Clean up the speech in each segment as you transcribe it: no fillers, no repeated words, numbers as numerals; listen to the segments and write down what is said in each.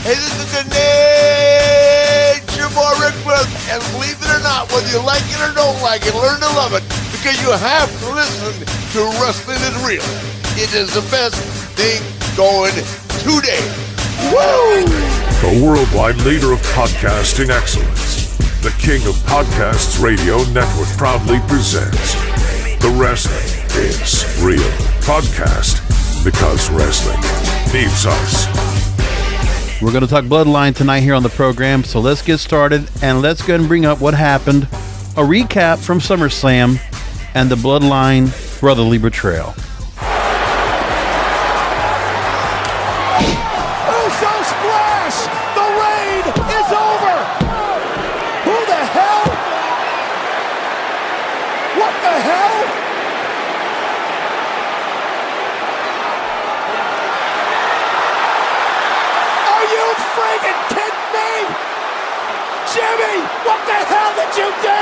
Hey, this is the Nature Boy Ric Flair, and believe it or not, whether you like it or don't like it, learn to love it, because you have to listen to Wrestling is Real. It is the best thing going today. Woo! The worldwide leader of podcasting excellence, the king of podcasts radio network proudly presents The Wrestling is Real podcast, because wrestling needs us. We're going to talk Bloodline tonight here on the program, so let's get started and let's go ahead and bring up what happened, a recap from SummerSlam and the Bloodline brotherly betrayal. Uso splash! The reign is over! Who the hell? What the hell? Are you freaking kidding me? Jimmy, what the hell did you do?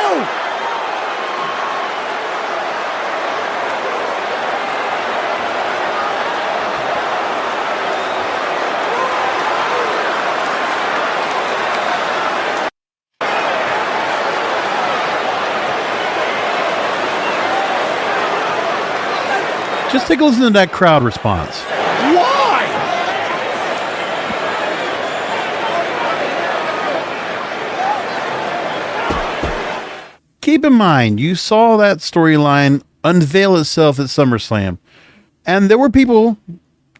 Just take a listen to that crowd response. Why? Keep in mind, you saw that storyline unveil itself at SummerSlam, and there were people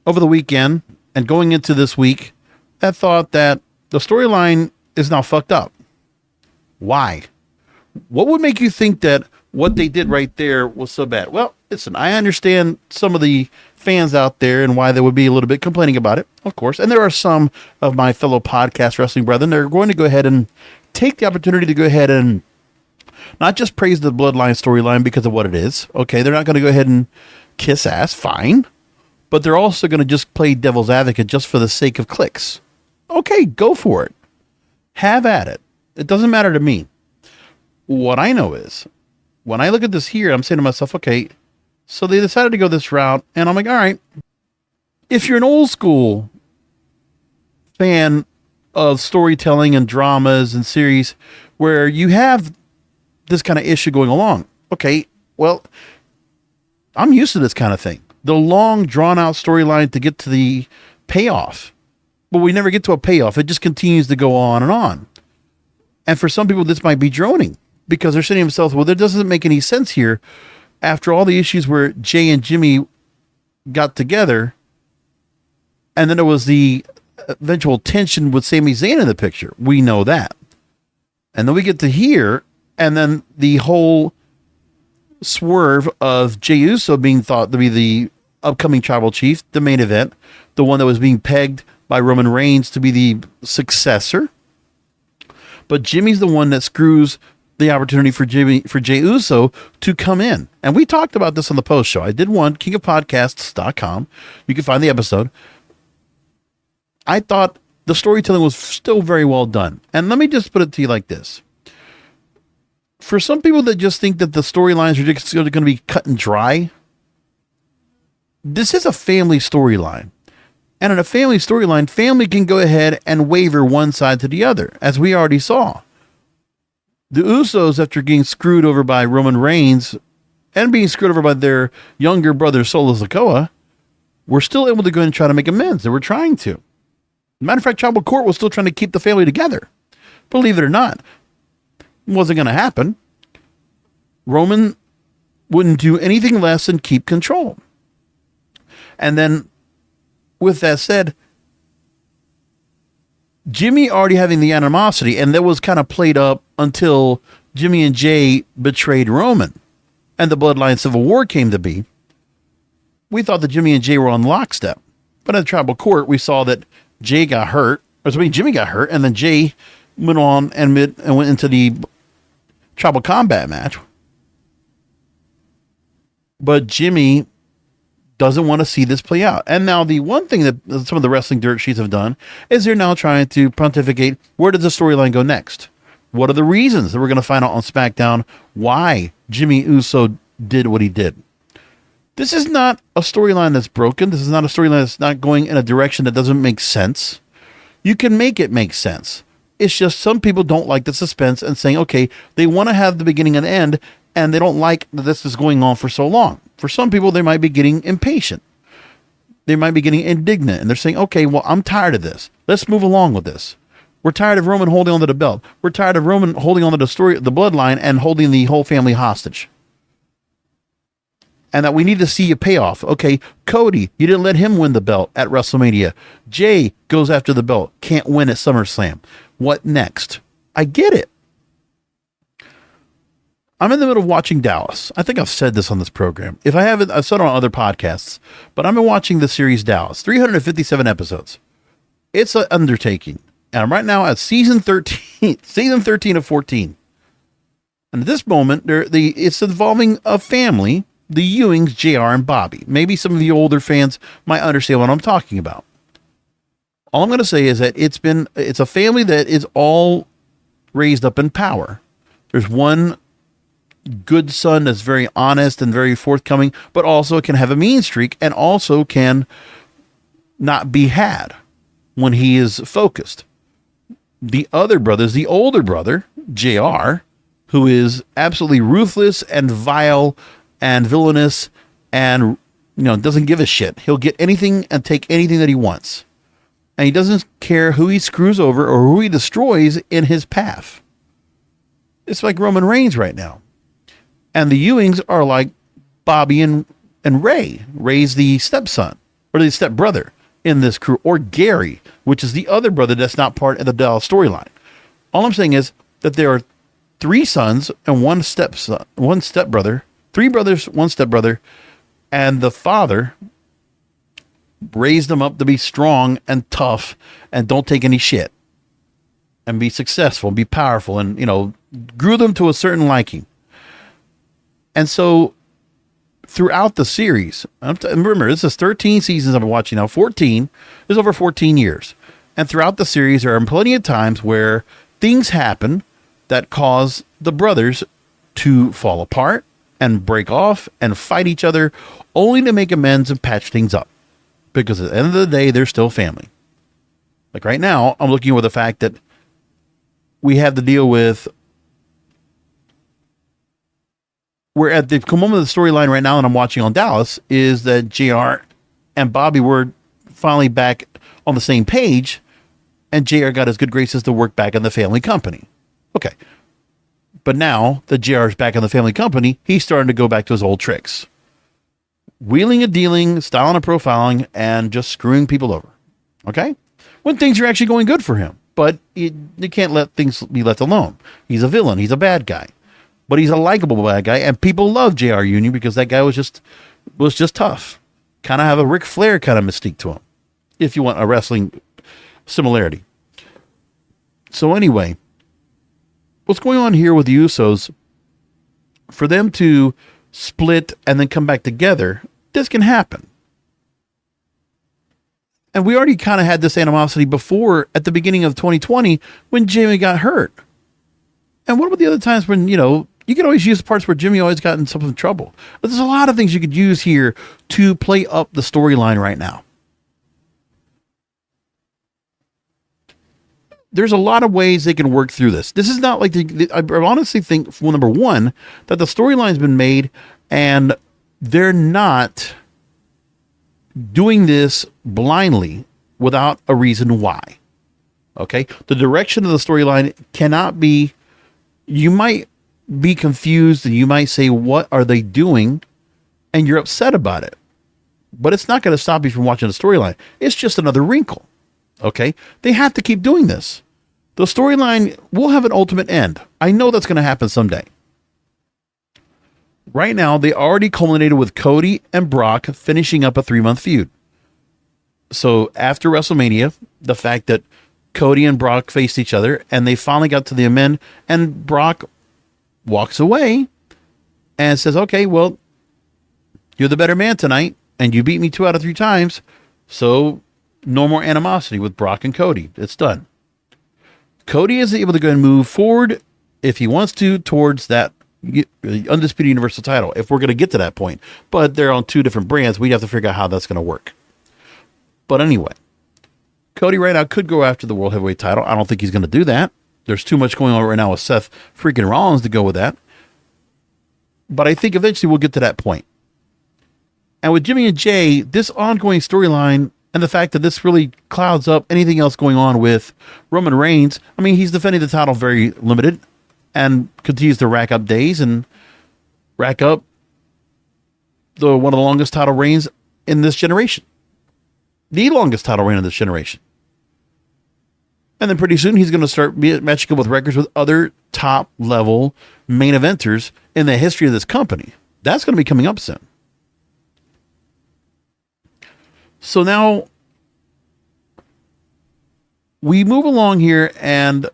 over the weekend and going into this week that thought that the storyline is now fucked up. Why? What would make you think that what they did right there was so bad? Well, listen, I understand some of the fans out there and why they would be a little bit complaining about it, of course. And there are some of my fellow podcast wrestling brethren that are going to go ahead and take the opportunity to go ahead and not just praise the Bloodline storyline because of what it is. Okay, they're not going to go ahead and kiss ass, fine. But they're also going to just play devil's advocate just for the sake of clicks. Okay, go for it. Have at it. It doesn't matter to me. What I know is, when I look at this here, I'm saying to myself, okay, so they decided to go this route, and I'm like, all right, if you're an old school fan of storytelling and dramas and series where you have this kind of issue going along, okay, well, I'm used to this kind of thing. The long, drawn-out storyline to get to the payoff, but we never get to a payoff. It just continues to go on and on. And for some people, this might be droning, because they're saying to themselves, well, there doesn't make any sense here. After all the issues where Jey and Jimmy got together, and then there was the eventual tension with Sami Zayn in the picture. We know that. And then we get to here, and then the whole swerve of Jey Uso being thought to be the upcoming tribal chief, the main event, the one that was being pegged by Roman Reigns to be the successor. But Jimmy's the one that screws the opportunity for Jey Uso to come in. And we talked about this on the post show. I did one, kingofpodcasts.com. You can find the episode. I thought the storytelling was still very well done. And let me just put it to you like this. For some people that just think that the storylines are just going to be cut and dry, this is a family storyline. And in a family storyline, family can go ahead and waver one side to the other, as we already saw. The Usos, after getting screwed over by Roman Reigns and being screwed over by their younger brother, Solo Sikoa, were still able to go and try to make amends. They were trying to. Matter of fact, Tribal Court was still trying to keep the family together. Believe it or not, it wasn't going to happen. Roman wouldn't do anything less than keep control. And then, with that said, Jimmy already having the animosity, and that was kind of played up until Jimmy and Jey betrayed Roman and the Bloodline Civil War came to be. We thought that Jimmy and Jey were on lockstep. But at the Tribal Court, we saw that Jimmy got hurt, and then Jey went on and went into the Tribal Combat match. But Jimmy doesn't want to see this play out. And now the one thing that some of the wrestling dirt sheets have done is they're now trying to pontificate, where does the storyline go next? What are the reasons that we're going to find out on SmackDown why Jimmy Uso did what he did? This is not a storyline that's broken. This is not a storyline that's not going in a direction that doesn't make sense. You can make it make sense. It's just some people don't like the suspense and saying, okay, they want to have the beginning and end, and they don't like that this is going on for so long. For some people, they might be getting impatient. They might be getting indignant, and they're saying, okay, well, I'm tired of this. Let's move along with this. We're tired of Roman holding onto the belt. We're tired of Roman holding onto the story, the bloodline, and holding the whole family hostage. And that we need to see a payoff. Okay, Cody, you didn't let him win the belt at WrestleMania. Jey goes after the belt, can't win at SummerSlam. What next? I get it. I'm in the middle of watching Dallas. I think I've said this on this program. If I haven't, I've said it on other podcasts, but I've been watching the series Dallas, 357 episodes. It's an undertaking. And I'm right now at season 13 of 14. And at this moment, it's involving a family, the Ewings, JR and Bobby. Maybe some of you older fans might understand what I'm talking about. All I'm going to say is that it's a family that is all raised up in power. There's one good son that's very honest and very forthcoming, but also can have a mean streak and also can not be had when he is focused. The other brothers, the older brother, JR, who is absolutely ruthless and vile and villainous and, doesn't give a shit. He'll get anything and take anything that he wants. And he doesn't care who he screws over or who he destroys in his path. It's like Roman Reigns right now. And the Ewings are like Bobby and Ray. Ray's the stepson or the stepbrother in this crew, or Gary, which is the other brother that's not part of the Dallas storyline. All I'm saying is that there are 3 sons and one stepbrother, 3 brothers, 1 stepbrother, and the father raised them up to be strong and tough and don't take any shit and be successful and be powerful and, grew them to a certain liking. And so throughout the series, remember, this is 13 seasons I've been watching now, 14, there's over 14 years. And throughout the series, there are plenty of times where things happen that cause the brothers to fall apart and break off and fight each other only to make amends and patch things up. Because at the end of the day, they're still family. Like right now, I'm looking over the fact that we have to deal with, we're at the moment of the storyline right now that I'm watching on Dallas is that JR and Bobby were finally back on the same page, and JR got his good graces to work back in the family company. Okay. But now that JR is back in the family company, he's starting to go back to his old tricks. Wheeling and dealing, styling and profiling, and just screwing people over. Okay? When things are actually going good for him. But you can't let things be left alone. He's a villain. He's a bad guy. But he's a likable bad guy, and people love JR Union because that guy was just tough. Kind of have a Ric Flair kind of mystique to him, if you want a wrestling similarity. So anyway, what's going on here with the Usos, for them to split and then come back together, this can happen. And we already kind of had this animosity before at the beginning of 2020 when Jimmy got hurt. And what about the other times when, you can always use parts where Jimmy always got in some trouble. But there's a lot of things you could use here to play up the storyline right now. There's a lot of ways they can work through this. This is not like, I honestly think, well, number one, that the storyline's been made and they're not doing this blindly without a reason why. Okay? The direction of the storyline cannot be, you might be confused and you might say, what are they doing? And you're upset about it. But it's not going to stop you from watching the storyline. It's just another wrinkle. Okay? They have to keep doing this. The storyline will have an ultimate end. I know that's going to happen someday. Right now, they already culminated with Cody and Brock finishing up a 3-month feud. So after WrestleMania, the fact that Cody and Brock faced each other and they finally got to the amend, and Brock walks away and says, okay, well, you're the better man tonight and you beat me 2 out of 3 times. So no more animosity with Brock and Cody. It's done. Cody is able to go and move forward if he wants to towards that undisputed universal title, if we're going to get to that point. But they're on 2 different brands. We have to figure out how that's going to work. But anyway, Cody right now could go after the World Heavyweight title. I don't think he's going to do that. There's too much going on right now with Seth freaking Rollins to go with that. But I think eventually we'll get to that point. And with Jimmy and Jey, this ongoing storyline and the fact that this really clouds up anything else going on with Roman Reigns. I mean, he's defending the title very limited and continues to rack up days and rack up one of the longest title reigns in this generation. The longest title reign in this generation. And then pretty soon he's going to start matching up with records with other top level main eventers in the history of this company. That's going to be coming up soon. So now we move along here, and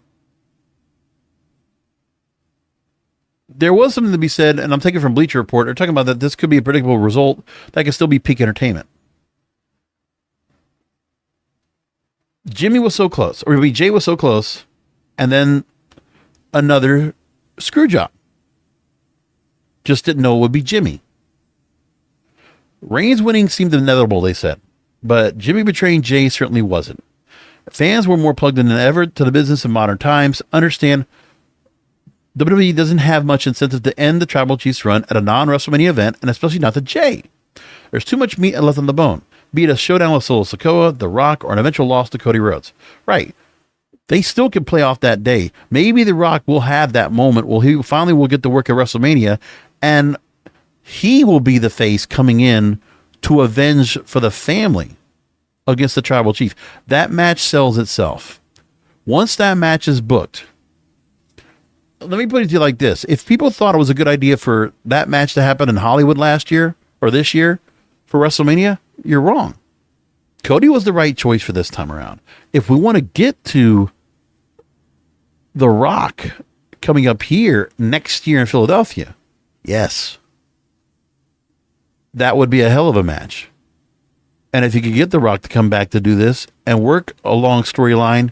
there was something to be said, and I'm taking from Bleacher Report. They're talking about that this could be a predictable result that could still be peak entertainment. Jey was so close, and then another screw job. Just didn't know it would be Jimmy. Reigns winning seemed inevitable, they said, but Jimmy betraying Jey certainly wasn't. Fans were more plugged in than ever to the business in modern times. Understand, WWE doesn't have much incentive to end the Tribal Chiefs run at a non-WrestleMania event, and especially not the Jey. There's too much meat left on the bone, be it a showdown with Solo Sikoa, The Rock, or an eventual loss to Cody Rhodes. Right. They still can play off that day. Maybe The Rock will have that moment where he finally will get to work at WrestleMania, and he will be the face coming in to avenge for the family against the Tribal Chief. That match sells itself. Once that match is booked, let me put it to you like this. If people thought it was a good idea for that match to happen in Hollywood last year or this year for WrestleMania, you're wrong. Cody was the right choice for this time around. If we want to get to The Rock coming up here next year in Philadelphia, yes, that would be a hell of a match. And if you could get The Rock to come back to do this and work a long storyline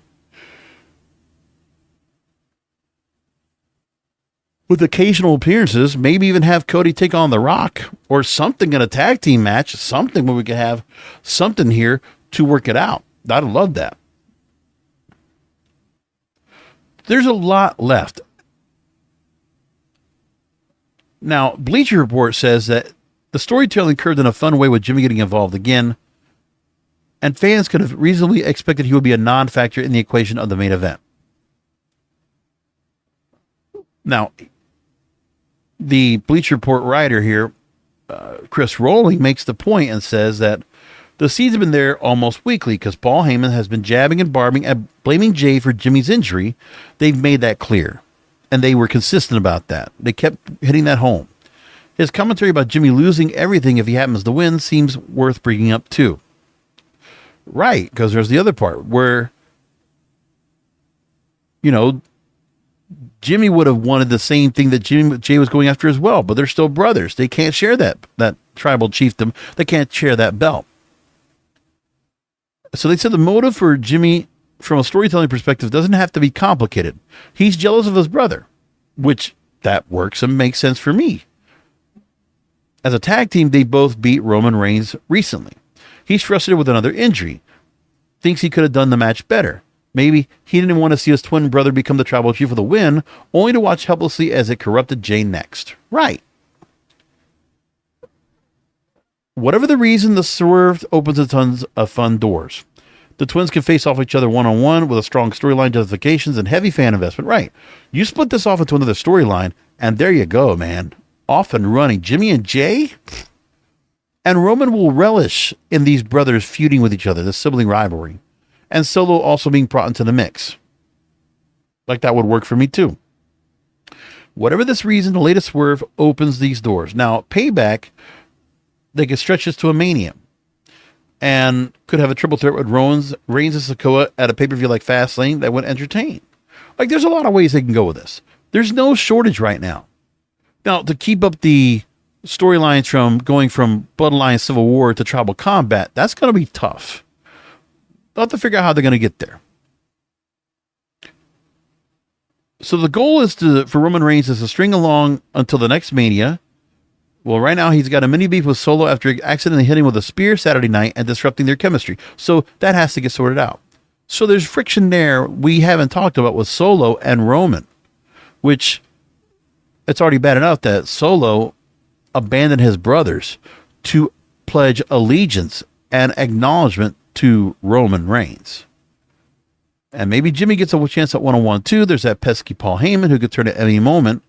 with occasional appearances, maybe even have Cody take on The Rock or something in a tag team match, something where we could have something here to work it out. I'd love that. There's a lot left. Now, Bleacher Report says that the storytelling curved in a fun way with Jimmy getting involved again, and fans could have reasonably expected he would be a non-factor in the equation of the main event. Now, the Bleacher Report writer here, Chris Rowling, makes the point and says that the seeds have been there almost weekly because Paul Heyman has been jabbing and barbing and blaming Jey for Jimmy's injury. They've made that clear, and they were consistent about that. They kept hitting that home. His commentary about Jimmy losing everything if he happens to win seems worth bringing up too. Right, because there's the other part where, Jimmy would have wanted the same thing that Jey was going after as well, but they're still brothers. They can't share that tribal chiefdom. They can't share that belt. So they said the motive for Jimmy, from a storytelling perspective, doesn't have to be complicated. He's jealous of his brother, which that works and makes sense for me. As a tag team, they both beat Roman Reigns recently. He's frustrated with another injury. Thinks he could have done the match better. Maybe he didn't want to see his twin brother become the tribal chief with a win, only to watch helplessly as it corrupted Jey next. Right. Whatever the reason, the swerve opens a tons of fun doors. The twins can face off each other one-on-one with a strong storyline, justifications, and heavy fan investment. Right. You split this off into another storyline, and there you go, man. Off and running. Jimmy and Jey? And Roman will relish in these brothers feuding with each other, the sibling rivalry. And Solo also being brought into the mix. Like that would work for me too. Whatever this reason, the latest swerve opens these doors. Now, Payback, they could stretch this to a Mania. And could have a triple threat with Reigns and Sikoa at a pay-per-view like Fastlane that would entertain. Like, there's a lot of ways they can go with this. There's no shortage right now. Now, to keep up the storylines from going from Bloodline Civil War to Tribal Combat, that's going to be tough. They'll have to figure out how they're going to get there. So the goal is for Roman Reigns is to string along until the next Mania. Well, right now he's got a mini beef with Solo after accidentally hitting with a spear Saturday night and disrupting their chemistry. So that has to get sorted out. So there's friction there we haven't talked about with Solo and Roman, which it's already bad enough that Solo abandoned his brothers to pledge allegiance and acknowledgement to Roman Reigns. And maybe Jimmy gets a chance at one-on-one too. There's that pesky Paul Heyman who could turn at any moment.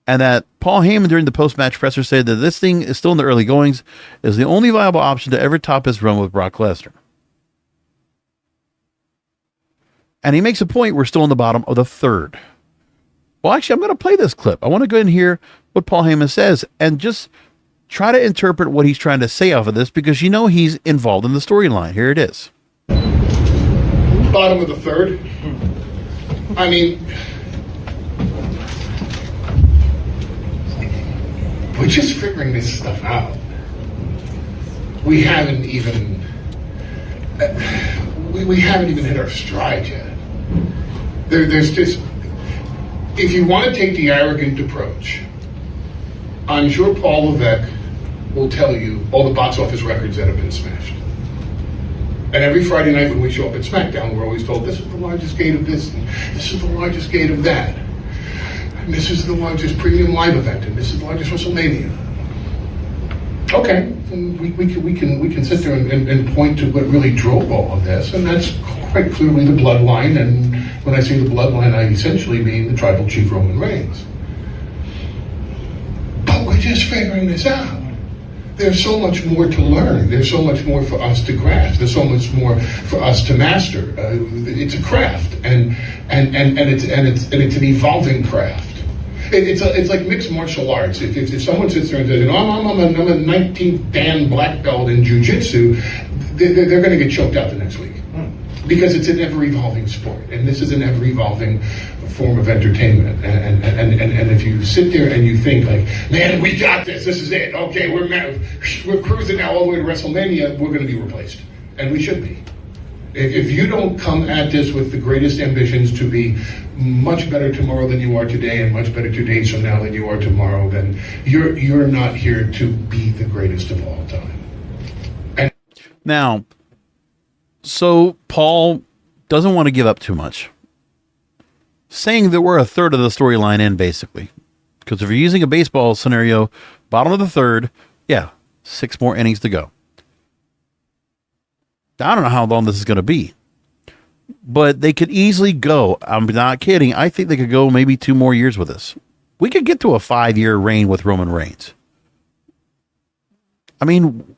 And that Paul Heyman during the post-match presser said that this thing is still in the early goings, is the only viable option to ever top his run with Brock Lesnar. And he makes a point we're still in the bottom of the third. Well, actually, I'm going to play this clip. I want to go ahead and hear what Paul Heyman says and just try to interpret what he's trying to say off of this, because you know he's involved in the storyline. Here it is. Bottom of the third. I mean, we're just figuring this stuff out. We haven't even hit our stride yet. There's just, if you want to take the arrogant approach, I'm sure Paul Levesque will tell you all the box office records that have been smashed. And every Friday night when we show up at SmackDown, we're always told, this is the largest gate of this, and this is the largest gate of that. And this is the largest premium live event, and this is the largest WrestleMania. Okay, and we can sit there and point to what really drove all of this, and that's quite clearly the Bloodline. And when I say the Bloodline, I essentially mean the Tribal Chief Roman Reigns. But we're just figuring this out. There's so much more to learn. There's so much more for us to grasp. There's so much more for us to master. It's a craft, and it's an evolving craft. It's like mixed martial arts. If someone sits there and says, I'm a 19th Dan black belt in jiu-jitsu, they're going to get choked out the next week. Because it's an ever-evolving sport, and this is an ever-evolving form of entertainment. And if you sit there and you think like, man, we got this. This is it. Okay, we're cruising now all the way to WrestleMania. We're going to be replaced, and we should be. If you don't come at this with the greatest ambitions to be much better tomorrow than you are today, and much better 2 days from now than you are tomorrow, then you're not here to be the greatest of all time. And now, so Paul doesn't want to give up too much, saying that we're a third of the storyline in, basically. Because if you're using a baseball scenario, bottom of the third, 6 more innings to go. I don't know how long this is going to be, but they could easily go. I'm not kidding. I think they could go maybe 2 more years with this. We could get to a 5-year reign with Roman Reigns. I mean,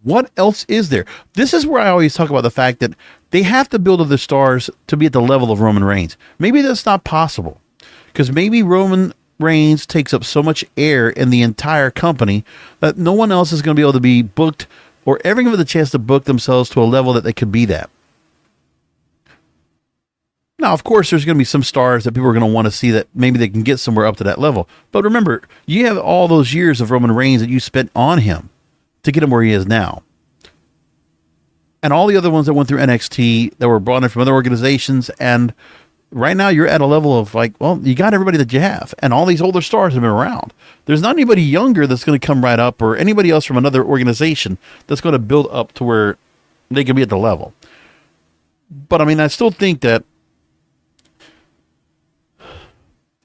what else is there? This is where I always talk about the fact that they have to build other stars to be at the level of Roman Reigns. Maybe that's not possible, because maybe Roman Reigns takes up so much air in the entire company that no one else is going to be able to be booked or ever give them the chance to book themselves to a level that they could be that. Now, of course, there's going to be some stars that people are going to want to see that maybe they can get somewhere up to that level. But remember, you have all those years of Roman Reigns that you spent on him to get him where he is now. And all the other ones that went through NXT that were brought in from other organizations. And right now you're at a level of like, well, you got everybody that you have. And all these older stars have been around. There's not anybody younger that's going to come right up, or anybody else from another organization that's going to build up to where they can be at the level. But I mean, I still think that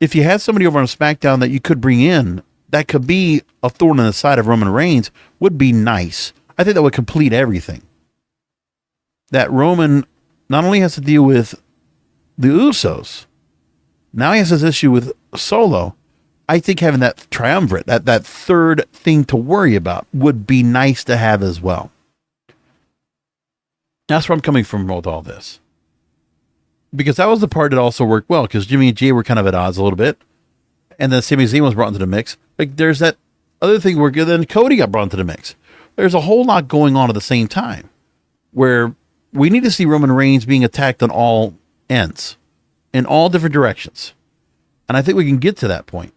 if you had somebody over on SmackDown that you could bring in, that could be a thorn in the side of Roman Reigns, would be nice. I think that would complete everything. That Roman not only has to deal with the Usos, now he has this issue with Solo. I think having that triumvirate, that third thing to worry about, would be nice to have as well. That's where I'm coming from with all this. Because that was the part that also worked well, because Jimmy and Jey were kind of at odds a little bit. And then Sami Zayn was brought into the mix. Like, there's that other thing where then Cody got brought into the mix. There's a whole lot going on at the same time, where we need to see Roman Reigns being attacked on all ends, in all different directions. And I think we can get to that point.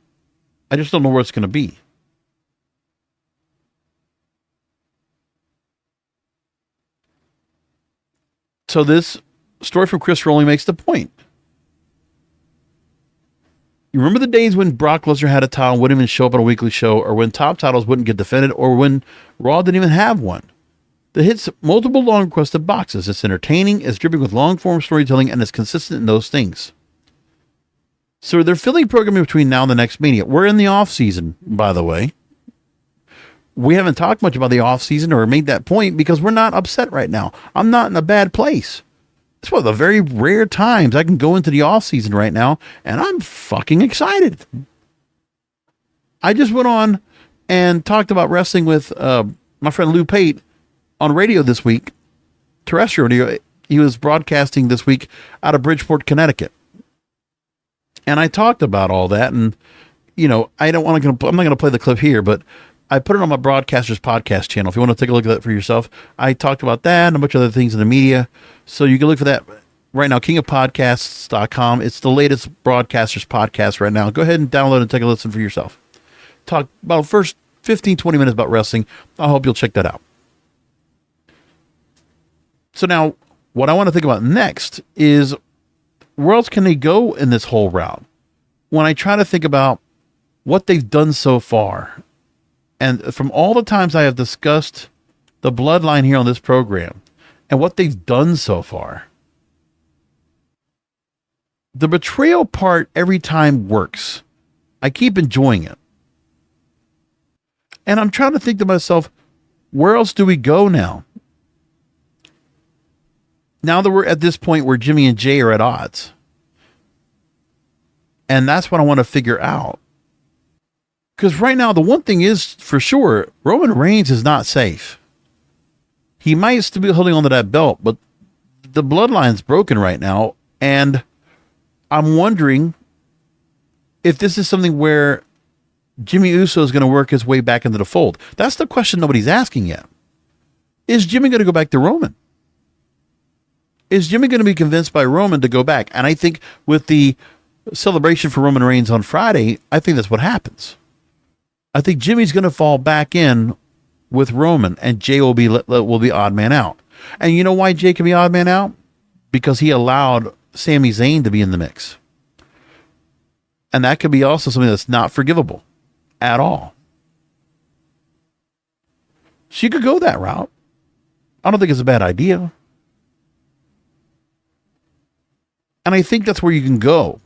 I just don't know where it's going to be. So this story from Chris Rowley makes the point. You remember the days when Brock Lesnar had a title, wouldn't even show up on a weekly show, or when top titles wouldn't get defended, or when Raw didn't even have one? that hits multiple long requested boxes. It's entertaining, it's dripping with long-form storytelling, and it's consistent in those things. So they're filling programming between now and the next Mania. We're in the off-season, by the way. We haven't talked much about the off-season or made that point because we're not upset right now. I'm not in a bad place. It's one of the very rare times I can go into the off-season right now, and I'm fucking excited. I just went on and talked about wrestling with my friend Lou Pate on radio this week, terrestrial radio. He was broadcasting this week out of Bridgeport, Connecticut. And I talked about all that, and, you know, I'm not going to play the clip here, but I put it on my Broadcasters podcast channel. If you want to take a look at that for yourself, I talked about that and a bunch of other things in the media. So you can look for that right now, kingofpodcasts.com. It's the latest Broadcasters podcast right now. Go ahead and download and take a listen for yourself. Talk about the first 15, 20 minutes about wrestling. I hope you'll check that out. So now, what I want to think about next is, where else can they go in this whole route? When I try to think about what they've done so far, and from all the times I have discussed the Bloodline here on this program and what they've done so far, the betrayal part every time works. I keep enjoying it. And I'm trying to think to myself, where else do we go now? Now that we're at this point where Jimmy and Jey are at odds. And that's what I want to figure out. Because right now, the one thing is for sure, Roman Reigns is not safe. He might still be holding onto that belt, but the bloodline's broken right now. And I'm wondering if this is something where Jimmy Uso is going to work his way back into the fold. That's the question nobody's asking yet. Is Jimmy going to go back to Roman? Is Jimmy going to be convinced by Roman to go back? And I think with the celebration for Roman Reigns on Friday, I think that's what happens. I think Jimmy's going to fall back in with Roman, and Jey will be odd man out. And you know why Jey can be odd man out? Because he allowed Sami Zayn to be in the mix. And that could be also something that's not forgivable at all. She could go that route. I don't think it's a bad idea. And I think that's where you can go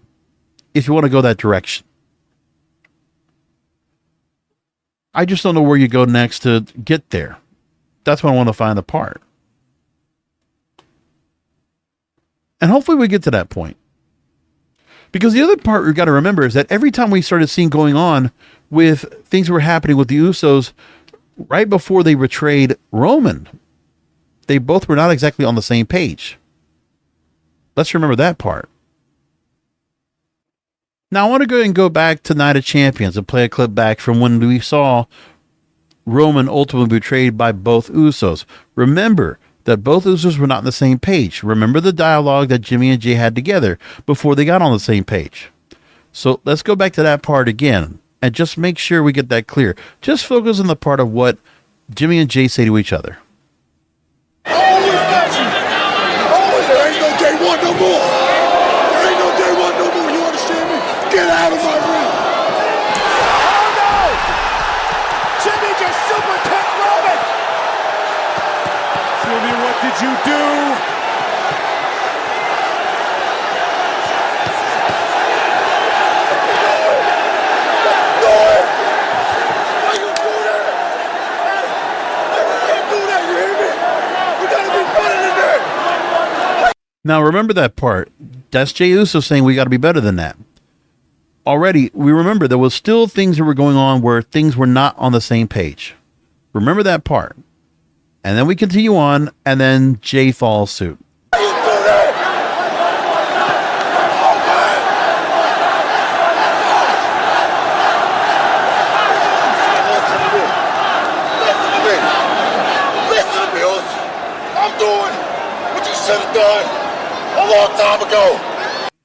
if you want to go that direction. I just don't know where you go next to get there. That's what I want to find the part. And hopefully we get to that point. Because the other part we've got to remember is that every time we started seeing going on with things that were happening with the Usos right before they betrayed Roman, they both were not exactly on the same page. Let's remember that part. Now, I want to go ahead and go back to Night of Champions and play a clip back from when we saw Roman ultimately betrayed by both Usos. Remember that both Usos were not on the same page. Remember the dialogue that Jimmy and Jey had together before they got on the same page. So let's go back to that part again and just make sure we get that clear. Just focus on the part of what Jimmy and Jey say to each other. Always got you. Always. There ain't no day one no more. There ain't no day one no more. You understand me? Get out of my ring. Oh no! Jimmy just super kicked Roman! Jimmy, what did you do? Why you do that? You can't do that, you hear me? We gotta be better than that. Now, remember that part. That's Jey Uso saying we got to be better than that. Already, we remember there was still things that were going on where things were not on the same page. Remember that part. And then we continue on, and then Jey follows suit. Why you do that? Oh, man. Listen to me, Uso. I'm doing what you should have done a long time ago.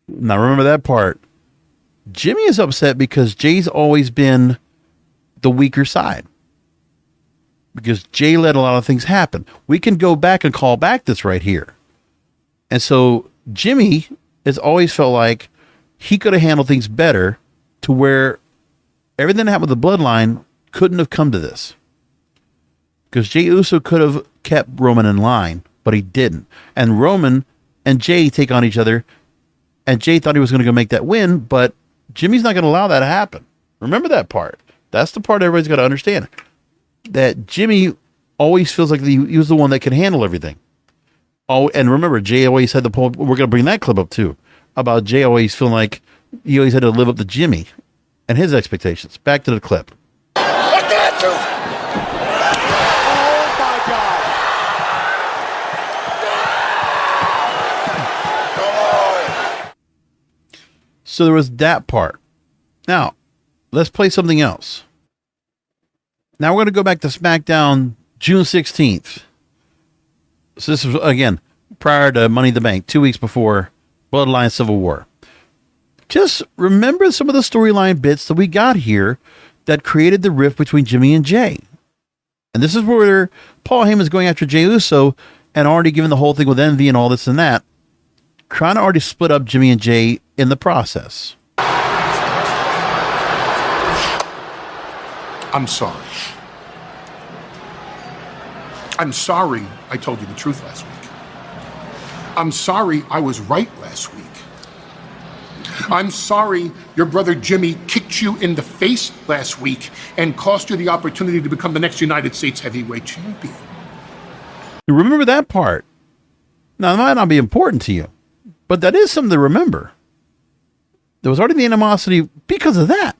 Now, remember that part. Jimmy is upset because Jey's always been the weaker side. Because Jey let a lot of things happen. We can go back and call back this right here. And so Jimmy has always felt like he could have handled things better to where everything that happened with the bloodline couldn't have come to this. Because Jey Uso could have kept Roman in line, but he didn't. And Roman and Jey take on each other, and Jey thought he was going to go make that win, but Jimmy's not going to allow that to happen. Remember that part. That's the part everybody's got to understand. That Jimmy always feels like he was the one that could handle everything. Oh, and remember, Jey always had the point. We're going to bring that clip up too, about Jey always feeling like he always had to live up to Jimmy and his expectations. Back to the clip. What did I do? Oh my God! So there was that part. Now, let's play something else. Now we're going to go back to SmackDown June 16th. So this was, again, prior to Money in the Bank, 2 weeks before Bloodline Civil War. Just remember some of the storyline bits that we got here that created the rift between Jimmy and Jey. And this is where Paul Heyman's going after Jey Uso and already given the whole thing with envy and all this and that, trying to already split up Jimmy and Jey in the process. I'm sorry. I'm sorry I told you the truth last week. I'm sorry I was right last week. I'm sorry your brother Jimmy kicked you in the face last week and cost you the opportunity to become the next United States heavyweight champion. Remember that part. Now, it might not be important to you, but that is something to remember. There was already the animosity because of that.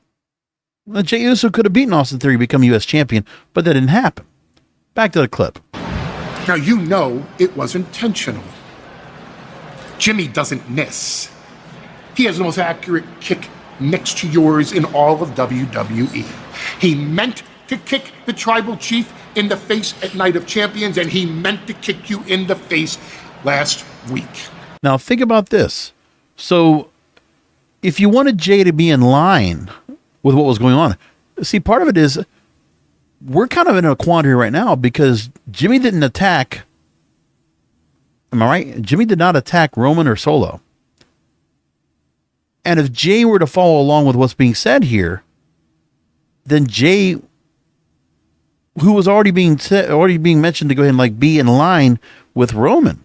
Jey Uso could have beaten Austin Theory to become U.S. champion, but that didn't happen. Back to the clip. Now, you know it was intentional. Jimmy doesn't miss. He has the most accurate kick next to yours in all of WWE. He meant to kick the tribal chief in the face at Night of Champions, and he meant to kick you in the face last week. Now, think about this. So, if you wanted Jey to be in line with what was going on, see, part of it is we're kind of in a quandary right now because Jimmy didn't attack. Am I right? Jimmy did not attack Roman or Solo. And if Jey were to follow along with what's being said here, then Jey, who was already being mentioned to go ahead and like be in line with Roman.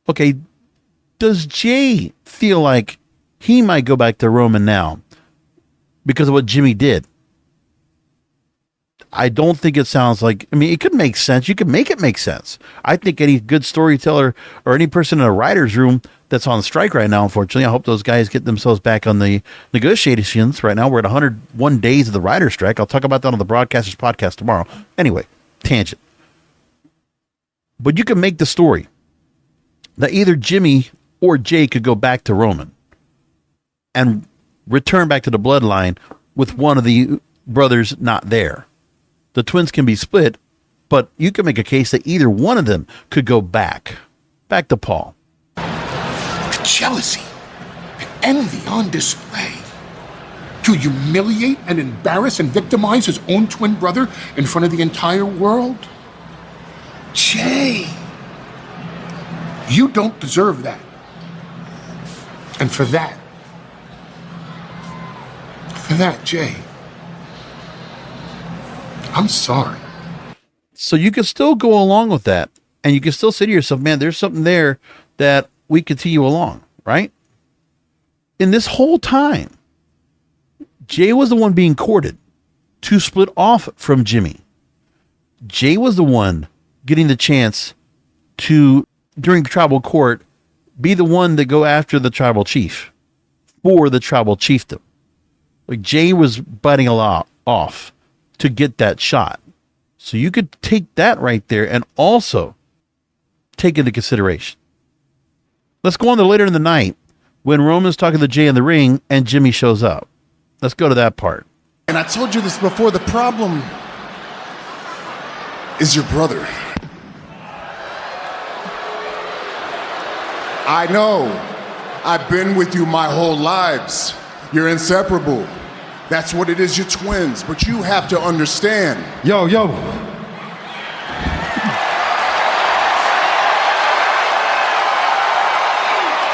Okay, does Jey feel like he might go back to Roman now because of what Jimmy did? I don't think it sounds like, I mean, it could make sense. You could make it make sense. I think any good storyteller or any person in a writer's room that's on strike right now, unfortunately, I hope those guys get themselves back on the negotiations right now. We're at 101 days of the writer's strike. I'll talk about that on the Broadcasters podcast tomorrow. Anyway, tangent. But you can make the story that either Jimmy or Jey could go back to Roman and return back to the bloodline with one of the brothers not there. The twins can be split, but you can make a case that either one of them could go back to Paul. The jealousy, the envy on display. To humiliate and embarrass and victimize his own twin brother in front of the entire world? Jey, you don't deserve that. And for that, Jey, I'm sorry. So you can still go along with that, and you can still say to yourself, man, there's something there that we continue along, right? In this whole time, Jey was the one being courted to split off from Jimmy. Jey was the one getting the chance to, during tribal court, be the one to go after the tribal chief for the tribal chiefdom. Like Jey was biting a lot off to get that shot. So you could take that right there and also take into consideration. Let's go on to later in the night when Roman's talking to Jey in the ring and Jimmy shows up. Let's go to that part. And I told you this before, the problem is your brother. I know. I've been with you my whole lives. You're inseparable. That's what it is, you're twins. But you have to understand. Yo.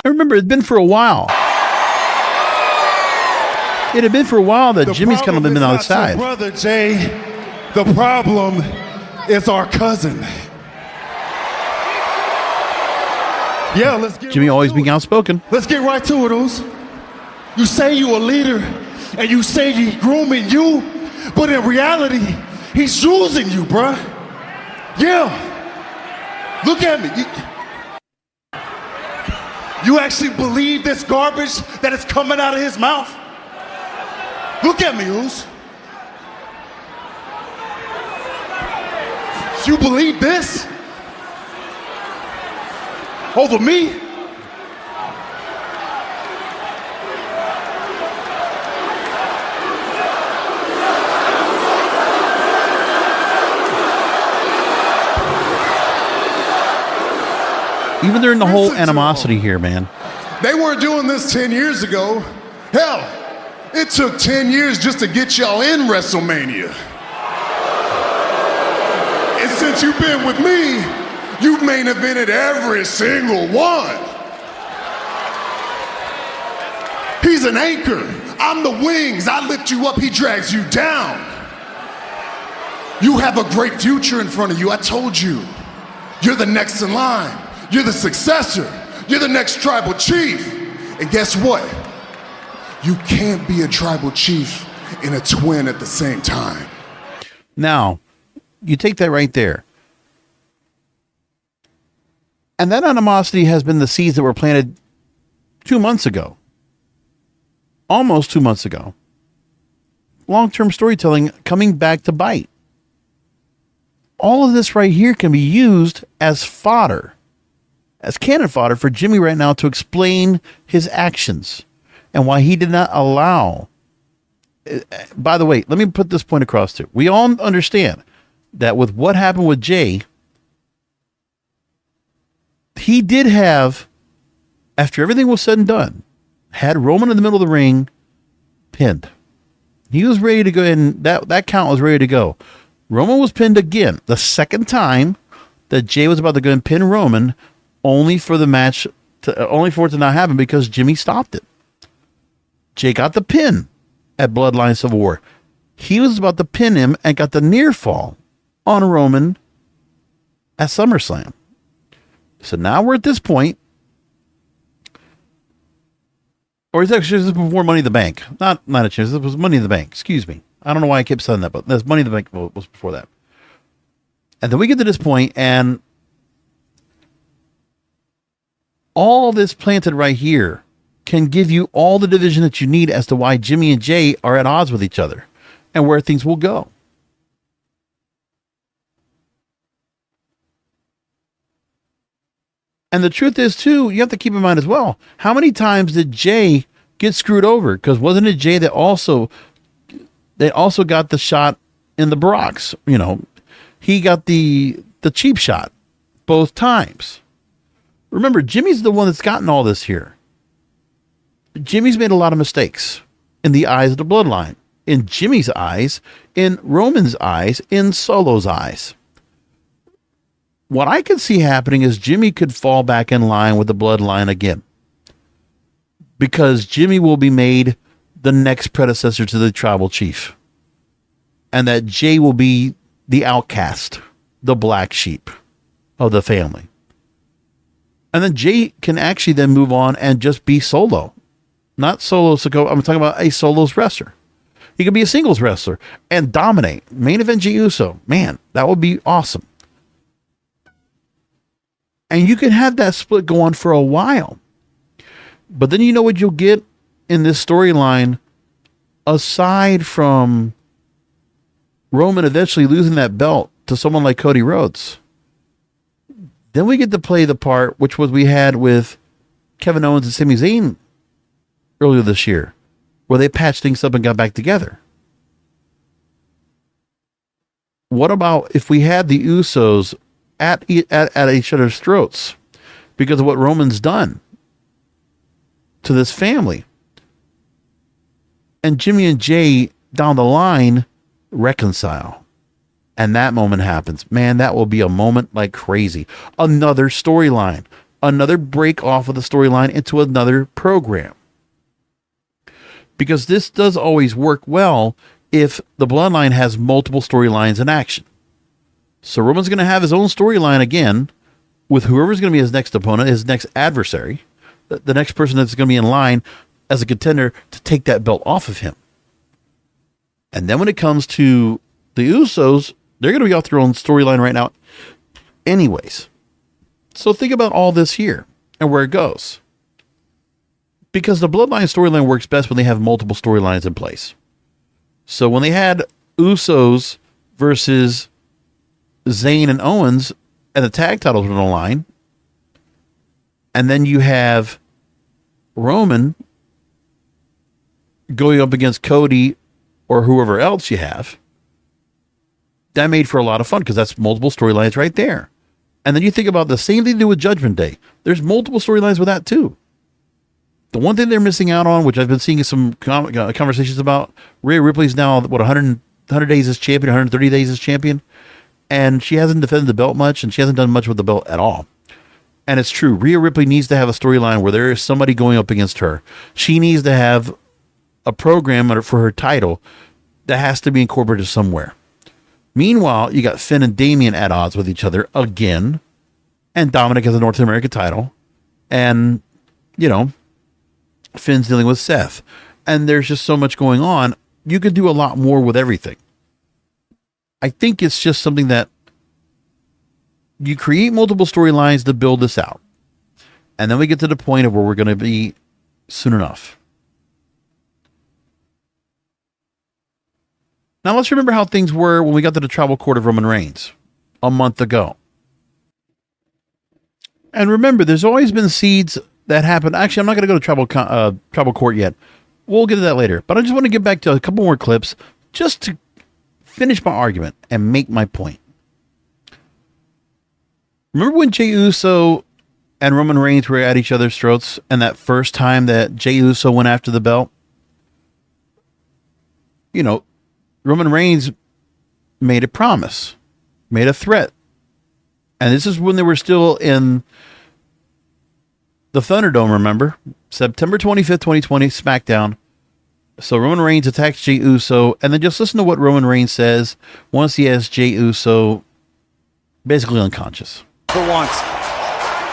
I remember it'd been for a while. It had been for a while that Jimmy's kind of been on the side. Brother Jey, the problem is our cousin. Yeah, let's get Jimmy right always to being it. outspoken. Let's get right to it, Oos. You say you a leader, and you say he's grooming you, but in reality, he's using you, bruh. Yeah. Look at me. You actually believe this garbage that is coming out of his mouth? Look at me, Oos. You believe this? Over me? Even during the whole Listen to animosity here, man. They weren't doing this 10 years ago. Hell, it took 10 years just to get y'all in WrestleMania. And since you've been with me, you've main evented every single one. He's an anchor. I'm the wings. I lift you up, he drags you down. You have a great future in front of you. I told you. You're the next in line. You're the successor. You're the next tribal chief. And guess what? You can't be a tribal chief and a twin at the same time. Now, you take that right there. And that animosity has been the seeds that were planted 2 months ago. Almost 2 months ago. Long-term storytelling coming back to bite. All of this right here can be used as fodder, as cannon fodder for Jimmy right now to explain his actions and why he did not allow. By the way, let me put this point across too. We all understand that with what happened with Jey, he did have, after everything was said and done, had Roman in the middle of the ring pinned. He was ready to go, and that count was ready to go. Roman was pinned again, the second time that Jey was about to go and pin Roman, only for the match, only for it to not happen because Jimmy stopped it. Jey got the pin at Bloodline Civil War. He was about to pin him and got the near fall on Roman at SummerSlam. So now we're at this point, or it's actually this was before Money in the Bank. Not a chance. This was Money in the Bank. Excuse me. I don't know why I kept saying that, but that's Money in the Bank was before that. And then we get to this point, and all this planted right here can give you all the division that you need as to why Jimmy and Jey are at odds with each other and where things will go. And the truth is, too, you have to keep in mind as well, how many times did Jey get screwed over? Because wasn't it Jey that also got the shot in the Bronx? You know, he got the cheap shot both times. Remember, Jimmy's the one that's gotten all this here. Jimmy's made a lot of mistakes in the eyes of the Bloodline, in Jimmy's eyes, in Roman's eyes, in Solo's eyes. What I could see happening is Jimmy could fall back in line with the Bloodline again, because Jimmy will be made the next predecessor to the tribal chief, and that Jey will be the outcast, the black sheep of the family. And then Jey can actually then move on and just be solo. Not solo, I'm talking about a solos wrestler. He could be a singles wrestler and dominate. Main event Jey Uso. Man, that would be awesome. And you can have that split go on for a while. But then you know what you'll get in this storyline, aside from Roman eventually losing that belt to someone like Cody Rhodes. Then we get to play the part, which was we had with Kevin Owens and Sami Zayn earlier this year, where they patched things up and got back together. What about if we had the Usos at each other's throats because of what Roman's done to this family, and Jimmy and Jey down the line reconcile? And that moment happens. Man, that will be a moment like crazy. Another storyline. Another break off of the storyline into another program. Because this does always work well if the Bloodline has multiple storylines in action. So Roman's going to have his own storyline again with whoever's going to be his next opponent, his next adversary, the next person that's going to be in line as a contender to take that belt off of him. And then when it comes to the Usos, they're going to be off their own storyline right now anyways. So think about all this here and where it goes. Because the Bloodline storyline works best when they have multiple storylines in place. So when they had Usos versus Zayn and Owens and the tag titles were on the line, and then you have Roman going up against Cody or whoever else you have, that made for a lot of fun because that's multiple storylines right there. And then you think about the same thing to do with Judgment Day. There's multiple storylines with that too. The one thing they're missing out on, which I've been seeing some conversations about, Rhea Ripley's now, 100 days as champion, 130 days as champion, and she hasn't defended the belt much, and she hasn't done much with the belt at all. And it's true. Rhea Ripley needs to have a storyline where there is somebody going up against her. She needs to have a program for her title that has to be incorporated somewhere. Meanwhile, you got Finn and Damian at odds with each other again, and Dominic has a North American title, and, you know, Finn's dealing with Seth. And there's just so much going on. You could do a lot more with everything. I think it's just something that you create multiple storylines to build this out. And then we get to the point of where we're going to be soon enough. Now let's remember how things were when we got to the tribal court of Roman Reigns a month ago. And remember, there's always been seeds that happen. Actually, I'm not going to go to tribal court yet. We'll get to that later. But I just want to get back to a couple more clips just to finish my argument and make my point. Remember when Jey Uso and Roman Reigns were at each other's throats, and that first time that Jey Uso went after the belt? You know, Roman Reigns made a promise, made a threat. And this is when they were still in the Thunderdome, remember? September 25th, 2020, SmackDown. So Roman Reigns attacks Jey Uso, and then just listen to what Roman Reigns says once he has Jey Uso basically unconscious. For once,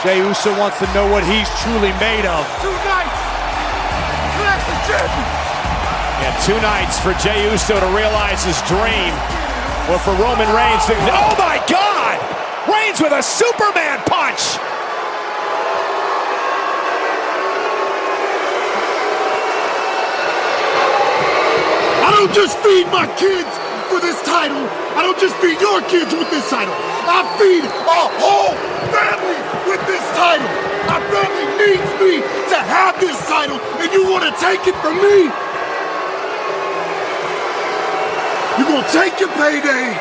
Jey Uso wants to know what he's truly made of. 2 nights! That's the champion! Yeah, 2 nights for Jey Uso to realize his dream, or for Roman Reigns to... Oh my God! Reigns with a Superman punch! I don't just feed my kids for this title. I don't just feed your kids with this title. I feed a whole family with this title. My family needs me to have this title, and you want to take it from me? You're going to take your payday.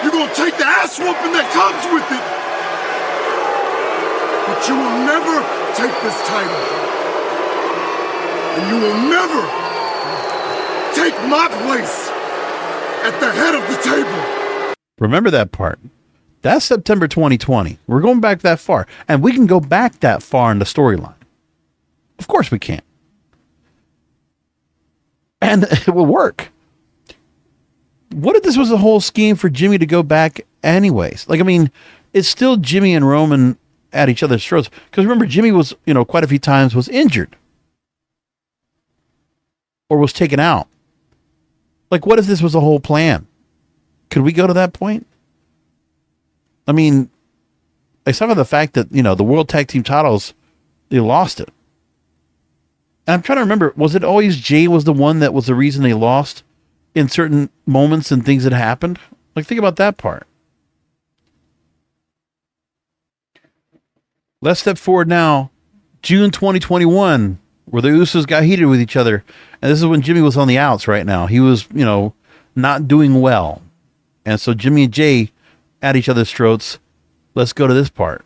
You're going to take the ass whooping that comes with it. But you will never take this title. And you will never take my place at the head of the table. Remember that part. That's September 2020. We're going back that far. And we can go back that far in the storyline. Of course we can. And it will work. What if this was a whole scheme for Jimmy to go back anyways? Like, I mean, it's still Jimmy and Roman at each other's throats. Because remember, Jimmy was, you know, quite a few times was injured. Or was taken out. Like, what if this was a whole plan? Could we go to that point? I mean, except for the fact that, you know, the World Tag Team titles, they lost it. And I'm trying to remember, was it always Jey was the one that was the reason they lost in certain moments and things that happened? Like, think about that part. Let's step forward now. June 2021, where the Usos got heated with each other. And this is when Jimmy was on the outs right now. He was, you know, not doing well. And so Jimmy and Jey at each other's throats. Let's go to this part.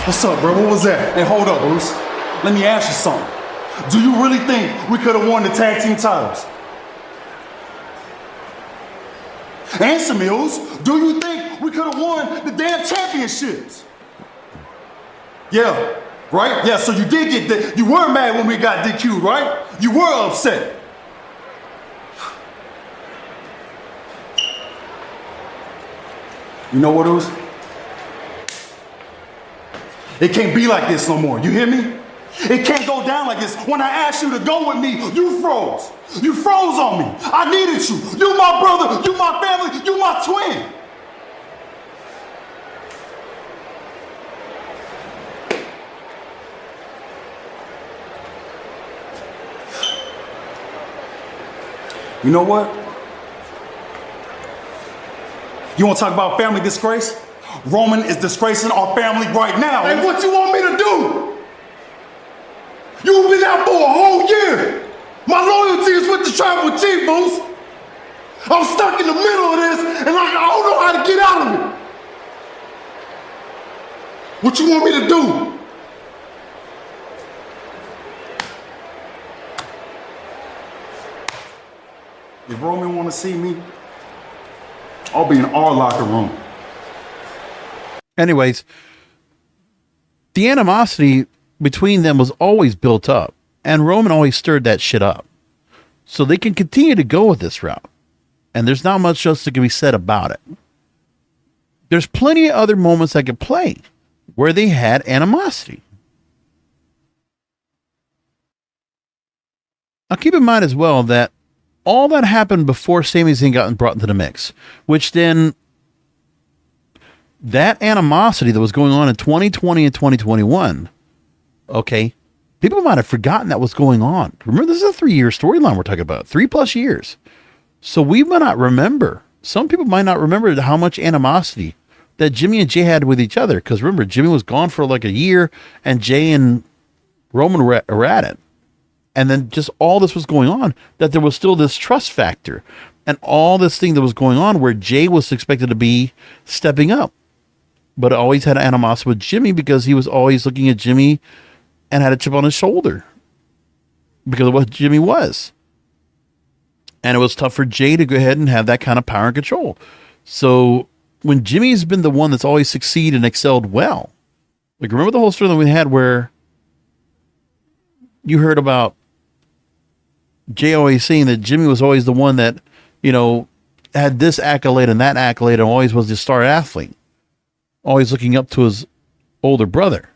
What's up, bro? What was that? Hey, hold up, Bruce. Let me ask you something. Do you really think we could have won the tag team titles? Answer me, Mills. Do you think we could have won the damn championships? Yeah, right? Yeah, so you did get that. You were mad when we got DQ'd, right? You were upset. You know what, Uso? It can't be like this no more. You hear me? It can't go down like this. When I asked you to go with me, you froze. You froze on me. I needed you. You my brother. You my family. You my twin. You know what? You want to talk about family disgrace? Roman is disgracing our family right now. And what you want me to do? You've been out for a whole year. My loyalty is with the tribal chief, Moose. I'm stuck in the middle of this, and I don't know how to get out of it. What you want me to do? If Roman want to see me, I'll be in our locker room. Anyways, the animosity between them was always built up, and Roman always stirred that shit up. So they can continue to go with this route, and there's not much else that can be said about it. There's plenty of other moments that could play where they had animosity. Now keep in mind as well that all that happened before Sami Zayn got brought into the mix, which then that animosity that was going on in 2020 and 2021, okay, people might have forgotten that was going on. Remember, this is a 3-year storyline we're talking about, 3+ years. So we might not remember. Some people might not remember how much animosity that Jimmy and Jey had with each other. Because remember, Jimmy was gone for like a year, and Jey and Roman were at it. And then just all this was going on, that there was still this trust factor and all this thing that was going on where Jey was expected to be stepping up, but always had animosity with Jimmy because he was always looking at Jimmy and had a chip on his shoulder because of what Jimmy was. And it was tough for Jey to go ahead and have that kind of power and control. So when Jimmy's been the one that's always succeeded and excelled well, like remember the whole story that we had where you heard about Jey always saying that Jimmy was always the one that, you know, had this accolade and that accolade and always was the star athlete, always looking up to his older brother,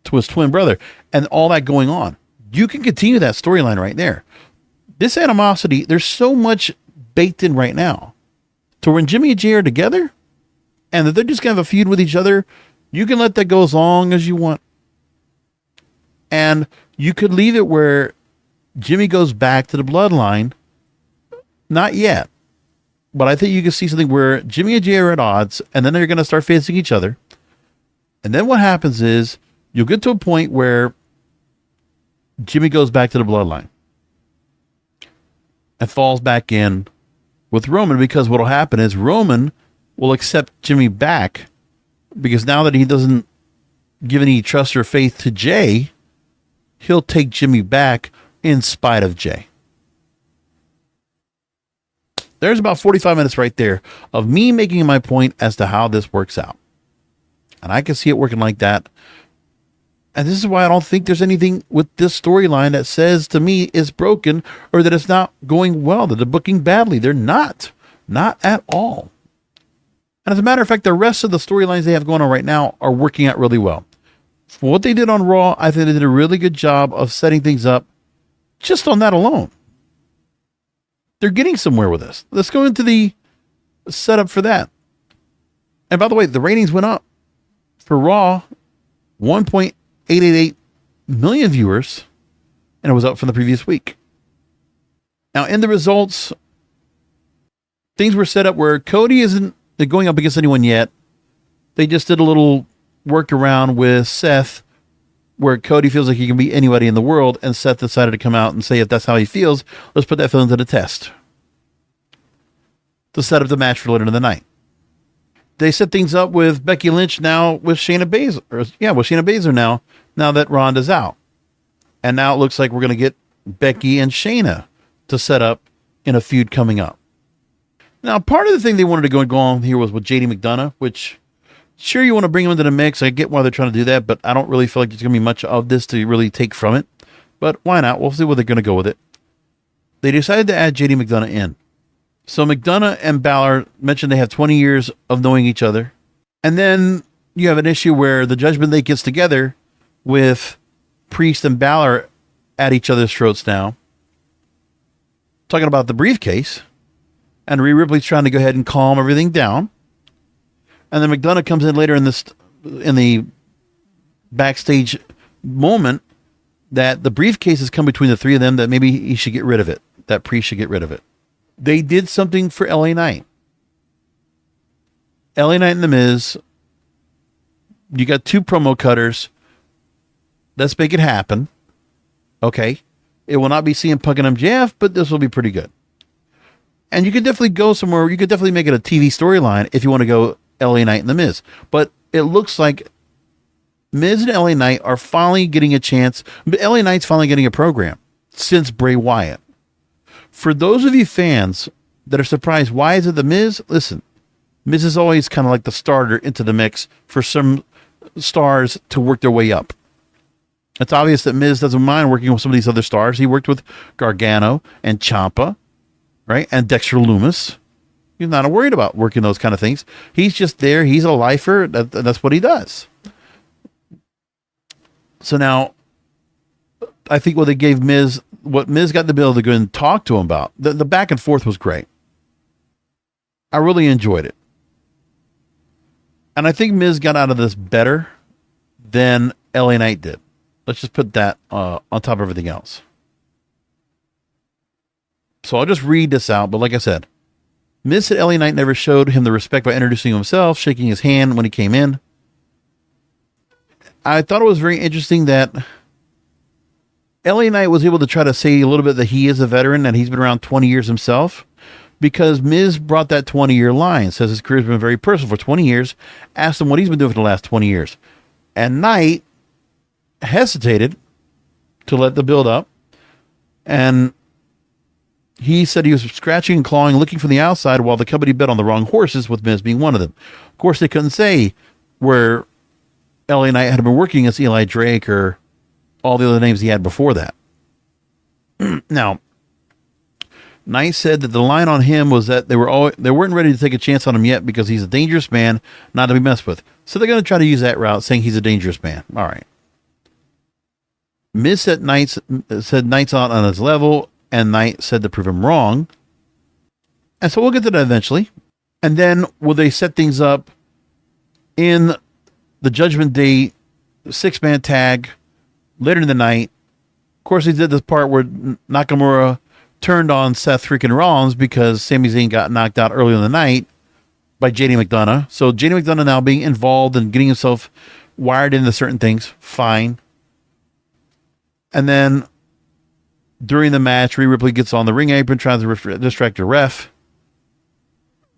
to his twin brother, and all that going on. You can continue that storyline right there. This animosity, there's so much baked in right now to when Jimmy and Jey are together and that they're just going to have a feud with each other. You can let that go as long as you want. And you could leave it where Jimmy goes back to the Bloodline. Not yet. But I think you can see something where Jimmy and Jey are at odds, and then they're going to start facing each other. And then what happens is you'll get to a point where Jimmy goes back to the Bloodline and falls back in with Roman, because what will happen is Roman will accept Jimmy back, because now that he doesn't give any trust or faith to Jey, he'll take Jimmy back in spite of Jey. There's about 45 minutes right there of me making my point as to how this works out. And I can see it working like that. And this is why I don't think there's anything with this storyline that says to me is broken or that it's not going well, that they're booking badly. They're not. Not at all. And as a matter of fact, the rest of the storylines they have going on right now are working out really well. For what they did on Raw, I think they did a really good job of setting things up just on that alone. They're getting somewhere with this. Let's go into the setup for that. And by the way, the ratings went up for Raw, 1.888 million viewers, and it was up from the previous week. Now, in the results, things were set up where Cody isn't going up against anyone yet. They just did a little workaround with Seth where Cody feels like he can beat anybody in the world, and Seth decided to come out and say if that's how he feels, let's put that feeling to the test to set up the match for later in the night. They set things up with Becky Lynch now with Shayna Baszler. With Shayna Baszler now that Ronda's out. And now it looks like we're going to get Becky and Shayna to set up in a feud coming up. Now, part of the thing they wanted to go on here was with JD McDonough, which, sure, you want to bring him into the mix. I get why they're trying to do that, but I don't really feel like there's going to be much of this to really take from it. But why not? We'll see where they're going to go with it. They decided to add JD McDonough in. So McDonough and Balor mentioned they have 20 years of knowing each other. And then you have an issue where the Judgment Day gets together with Priest and Balor at each other's throats now, talking about the briefcase. And Rhea Ripley's trying to go ahead and calm everything down. And then McDonough comes in later in the backstage moment that the briefcase has come between the three of them, that maybe he should get rid of it. That Priest should get rid of it. They did something for LA Knight. LA Knight and The Miz. You got two promo cutters. Let's make it happen. Okay. It will not be CM Punk and MJF, but this will be pretty good. And you could definitely go somewhere. You could definitely make it a TV storyline if you want to go LA Knight and The Miz. But it looks like Miz and LA Knight are finally getting a chance. But LA Knight's finally getting a program since Bray Wyatt. For those of you fans that are surprised, why is it The Miz? Listen, Miz is always kind of like the starter into the mix for some stars to work their way up. It's obvious that Miz doesn't mind working with some of these other stars. He worked with Gargano and Ciampa, right? And Dexter Lumis. He's not worried about working those kind of things. He's just there. He's a lifer. That's what he does. So now, I think what Miz got the bill to go and talk to him about, the back and forth was great. I really enjoyed it. And I think Miz got out of this better than LA Knight did. Let's just put that on top of everything else. So I'll just read this out. But like I said, Miz said LA Knight never showed him the respect by introducing himself, shaking his hand when he came in. I thought it was very interesting that LA Knight was able to try to say a little bit that he is a veteran and he's been around 20 years himself, because Miz brought that 20-year line, says his career's been very personal for 20 years, asked him what he's been doing for the last 20 years. And Knight hesitated to let the build up, and he said he was scratching and clawing, looking from the outside while the company bet on the wrong horses, with Miz being one of them. Of course, they couldn't say where LA Knight had been working as Eli Drake or all the other names he had before that. Now, Knight said that the line on him was that they weren't ready to take a chance on him yet because he's a dangerous man not to be messed with. So they're going to try to use that route, saying he's a dangerous man. All right. Miz said Knight's not on his level, and Knight said to prove him wrong. And so we'll get to that eventually. And then will they set things up in the Judgment Day 6-man tag later in the night? Of course, they did this part where Nakamura turned on Seth freaking Rollins because Sami Zayn got knocked out early in the night by JD McDonough. So JD McDonough now being involved and getting himself wired into certain things. Fine. And then during the match, Rhea Ripley gets on the ring apron, trying to distract the ref.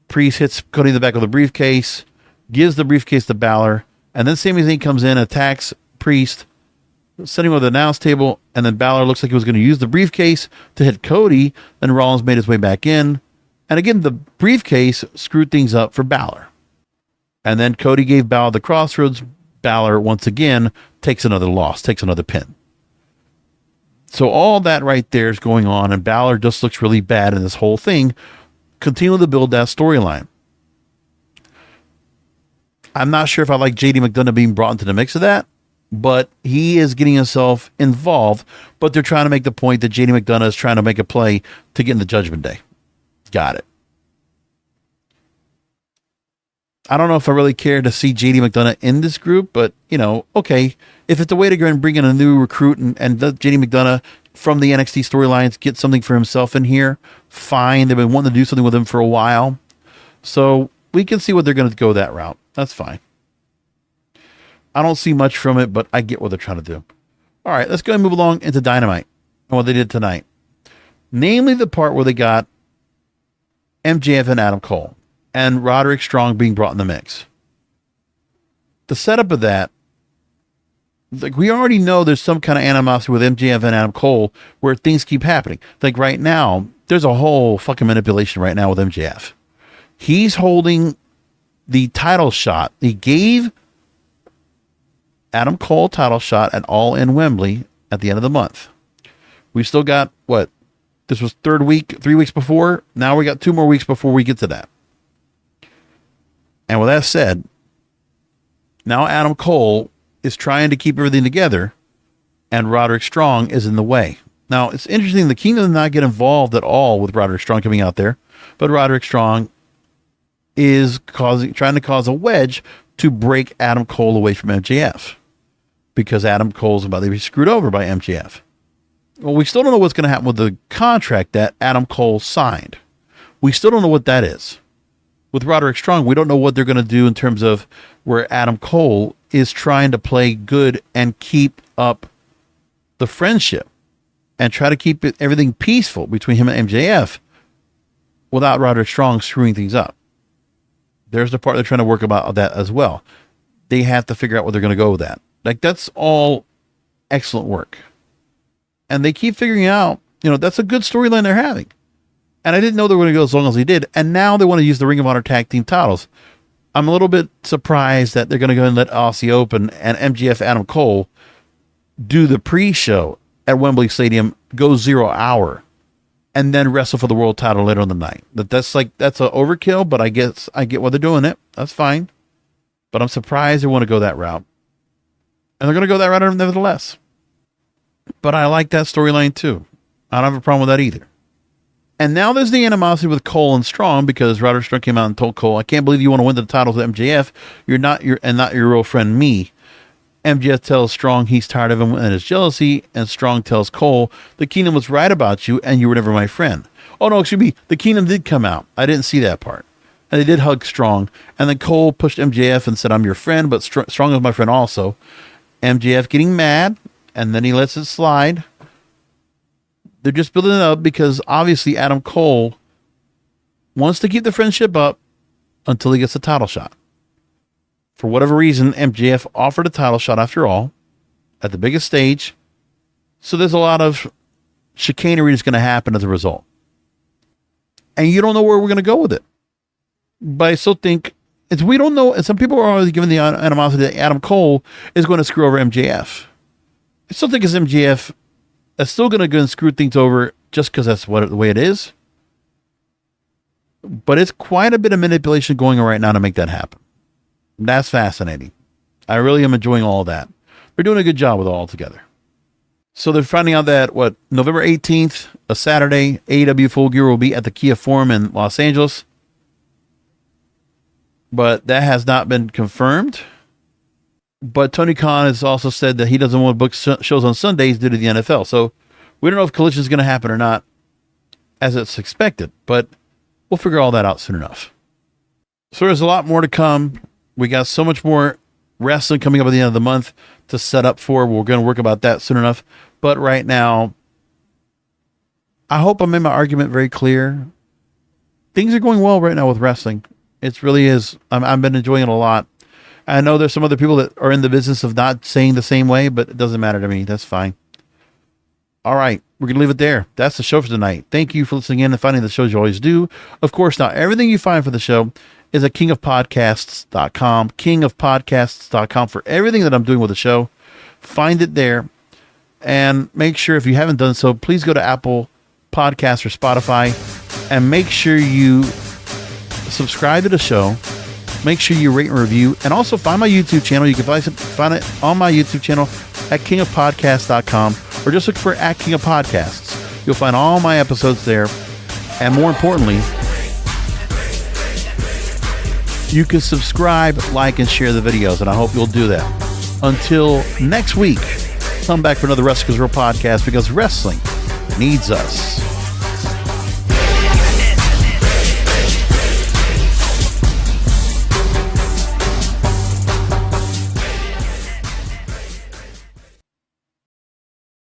Priest hits Cody in the back of the briefcase, gives the briefcase to Balor, and then Sami Zayn comes in, attacks Priest, sitting with the announce table, and then Balor looks like he was going to use the briefcase to hit Cody, and Rollins made his way back in. And again, the briefcase screwed things up for Balor. And then Cody gave Balor the crossroads. Balor, once again, takes another loss, takes another pin. So all that right there is going on, and Balor just looks really bad in this whole thing, continuing to build that storyline. I'm not sure if I like JD McDonough being brought into the mix of that, but he is getting himself involved. But they're trying to make the point that JD McDonough is trying to make a play to get in the Judgment Day. Got it. I don't know if I really care to see JD McDonough in this group, but, okay. If it's a way to go and bring in a new recruit and let JD McDonough from the NXT storylines get something for himself in here, fine. They've been wanting to do something with him for a while. So we can see what they're going to go that route. That's fine. I don't see much from it, but I get what they're trying to do. All right, let's go and move along into Dynamite and what they did tonight. Namely, the part where they got MJF and Adam Cole and Roderick Strong being brought in the mix. The setup of that, like, we already know there's some kind of animosity with MJF and Adam Cole where things keep happening. Like right now, there's a whole fucking manipulation right now with MJF. He's holding the title shot. He gave Adam Cole a title shot at All in Wembley at the end of the month. We've still got, This was 3 weeks before. Now we got 2 more weeks before we get to that. And with that said, now Adam Cole is trying to keep everything together, and Roderick Strong is in the way. Now, it's interesting, the Kingdom did not get involved at all with Roderick Strong coming out there, but Roderick Strong is trying to cause a wedge to break Adam Cole away from MJF, because Adam Cole's about to be screwed over by MJF. Well, we still don't know what's going to happen with the contract that Adam Cole signed. We still don't know what that is. With Roderick Strong, we don't know what they're going to do in terms of where Adam Cole is trying to play good and keep up the friendship and try to keep everything peaceful between him and MJF without Roderick Strong screwing things up. There's the part they're trying to work about that as well. They have to figure out where they're going to go with that. Like, that's all excellent work. And they keep figuring out, that's a good storyline they're having. And I didn't know they were going to go as long as they did. And now they want to use the Ring of Honor tag team titles. I'm a little bit surprised that they're going to go and let Aussie Open and MJF Adam Cole do the pre-show at Wembley Stadium, go 0 hour, and then wrestle for the world title later on the night. That's an overkill, but I guess I get why they're doing it. That's fine. But I'm surprised they want to go that route. And they're going to go that route nevertheless. But I like that storyline too. I don't have a problem with that either. And now there's the animosity with Cole and Strong, because Roderick Strong came out and told Cole, I can't believe you want to win the titles with MJF. You're not your real friend, me. MJF tells Strong he's tired of him and his jealousy, and Strong tells Cole, the Kingdom was right about you, and you were never my friend. Oh, no, excuse me. The Kingdom did come out. I didn't see that part. And they did hug Strong. And then Cole pushed MJF and said, I'm your friend, but Strong is my friend also. MJF getting mad, and then he lets it slide. They're just building it up because obviously Adam Cole wants to keep the friendship up until he gets a title shot. For whatever reason, MJF offered a title shot after all at the biggest stage. So there's a lot of chicanery that's going to happen as a result. And you don't know where we're going to go with it. But I still think we don't know. And some people are already giving the animosity that Adam Cole is going to screw over MJF. I still think it's MJF that's still going to go and screw things over just because that's the way it is. But it's quite a bit of manipulation going on right now to make that happen. That's fascinating. I really am enjoying all of that. They're doing a good job with it all together. So they're finding out that, November 18th, a Saturday, AEW Full Gear will be at the Kia Forum in Los Angeles. But that has not been confirmed. But Tony Khan has also said that he doesn't want to book shows on Sundays due to the NFL. So we don't know if Collision is going to happen or not, as it's expected. But we'll figure all that out soon enough. So there's a lot more to come. We got so much more wrestling coming up at the end of the month to set up for. We're going to work about that soon enough. But right now, I hope I made my argument very clear. Things are going well right now with wrestling. It really is. I've been enjoying it a lot. I know there's some other people that are in the business of not saying the same way, but it doesn't matter to me. That's fine. All right. We're going to leave it there. That's the show for tonight. Thank you for listening in and finding the shows you always do. Of course, now everything you find for the show is at kingofpodcasts.com, kingofpodcasts.com for everything that I'm doing with the show. Find it there. And make sure, if you haven't done so, please go to Apple Podcasts or Spotify and make sure you subscribe to the show. Make sure you rate and review, and also find my YouTube channel. You can find it on my YouTube channel at kingofpodcasts.com, or just look for at King of Podcasts. You'll find all my episodes there, and more importantly, you can subscribe, like, and share the videos, and I hope you'll do that. Until next week, come back for another Wrestling's Real podcast, because wrestling needs us.